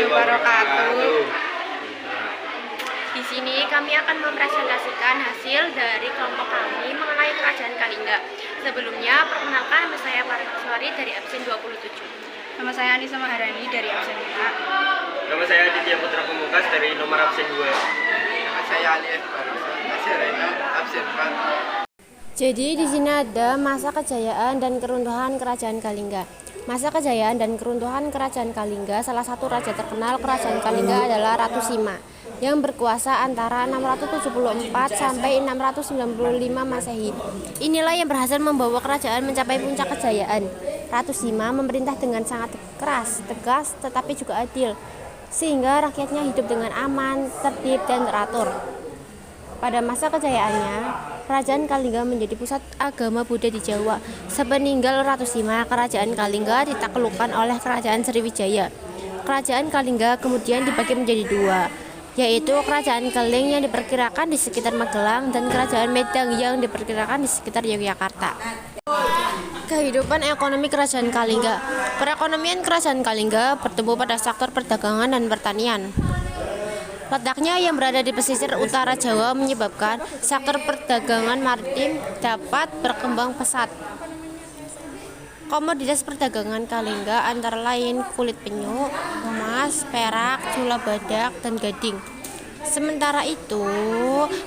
warahmatullahi wabarakatuh. Di sini kami akan mempresentasikan hasil dari kelompok kami mengenai Kerajaan Kalingga. Sebelumnya, perkenalkan nama saya Paraswari dari absen 27. Nama saya Anissa Maharani dari absen 5. Nama saya Aditya Putra Pemungkas dari nomor absen 2. Nama saya Ali Akbar, masih Rena, absen 4. Jadi di sini ada masa kejayaan dan keruntuhan Kerajaan Kalingga. Masa kejayaan dan keruntuhan Kerajaan Kalingga, salah satu raja terkenal Kerajaan Kalingga adalah Ratu Sima yang berkuasa antara 674 sampai 695 Masehi. Inilah yang berhasil membawa kerajaan mencapai puncak kejayaan. Ratu Sima memerintah dengan sangat keras, tegas, tetapi juga adil, sehingga rakyatnya hidup dengan aman, tertib, dan teratur. Pada masa kejayaannya, Kerajaan Kalingga menjadi pusat agama Buddha di Jawa. Sepeninggal Ratu Sima, Kerajaan Kalingga ditaklukkan oleh Kerajaan Sriwijaya. Kerajaan Kalingga kemudian dibagi menjadi dua, yaitu Kerajaan Keling yang diperkirakan di sekitar Magelang dan Kerajaan Medang yang diperkirakan di sekitar Yogyakarta. Kehidupan ekonomi Kerajaan Kalingga. Perekonomian Kerajaan Kalingga bertumbuh pada sektor perdagangan dan pertanian. Letaknya yang berada di pesisir utara Jawa menyebabkan sektor perdagangan maritim dapat berkembang pesat. Komoditas perdagangan Kalingga antara lain kulit penyu, emas, perak, cula badak, dan gading. Sementara itu,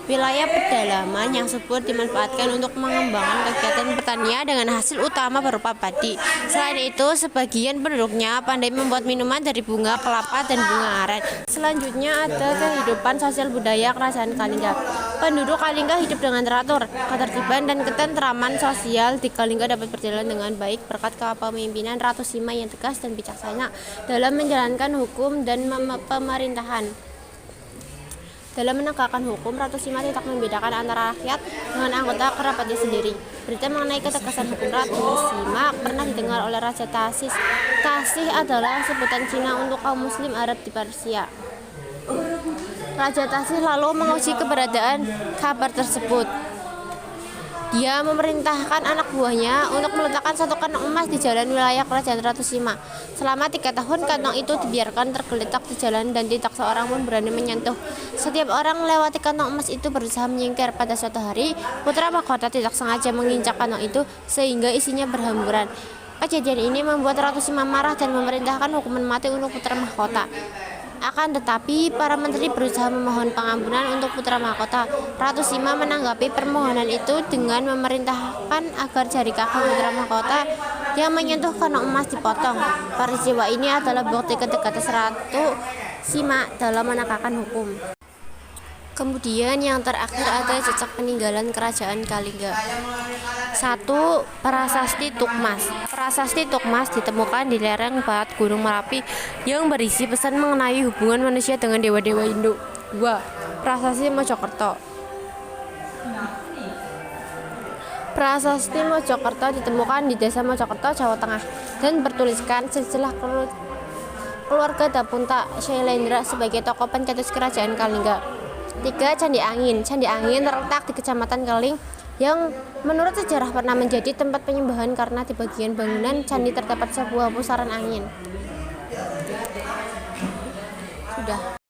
wilayah pedalaman yang subur dimanfaatkan untuk mengembangkan kegiatan pertanian dengan hasil utama berupa padi. Selain itu, sebagian penduduknya pandai membuat minuman dari bunga kelapa dan bunga aren. Selanjutnya ada kehidupan sosial budaya Kerajaan Kalingga. Penduduk Kalingga hidup dengan teratur, ketertiban dan ketentraman sosial di Kalingga dapat berjalan dengan baik berkat kepemimpinan Ratu Sima yang tegas dan bijaksana dalam menjalankan hukum dan pemerintahan. Dalam menegakkan hukum, Ratu Sima tidak membedakan antara rakyat dengan anggota kerabatnya sendiri. Berita mengenai ketegasan hukum Ratu Sima pernah didengar oleh Raja Tasis. Tasih adalah sebutan Cina untuk kaum Muslim Arab di Persia. Raja Tasih lalu menguji keberadaan kabar tersebut. Dia memerintahkan anak buahnya untuk meletakkan satu kantong emas di jalan wilayah Kerajaan Ratu Sima. Selama 3 tahun kantong itu dibiarkan tergeletak di jalan dan tidak seorang pun berani menyentuh. Setiap orang melewati kantong emas itu berusaha menyingkir. Pada suatu hari, putra mahkota tidak sengaja menginjak kantong itu sehingga isinya berhamburan. Kejadian ini membuat Ratu Sima marah dan memerintahkan hukuman mati untuk putra mahkota. Akan tetapi, para menteri berusaha memohon pengampunan untuk putra mahkota. Ratu Sima menanggapi permohonan itu dengan memerintahkan agar jari kaki putra mahkota yang menyentuh kantong emas dipotong. Peristiwa ini adalah bukti ketegasan Ratu Sima dalam menegakkan hukum. Kemudian yang terakhir ada jejak peninggalan Kerajaan Kalingga. 1. Prasasti Tukmas. Prasasti Tukmas ditemukan di lereng barat Gunung Merapi yang berisi pesan mengenai hubungan manusia dengan dewa-dewa Hindu. 2. Prasasti Mojokerto. Prasasti Mojokerto ditemukan di Desa Mojokerto, Jawa Tengah dan bertuliskan silsilah keluarga Dapunta Syailendra sebagai tokoh pencetus Kerajaan Kalingga. 3. Candi Angin. Candi Angin terletak di Kecamatan Keling yang menurut sejarah pernah menjadi tempat penyembahan karena di bagian bangunan candi terdapat sebuah pusaran angin. Sudah.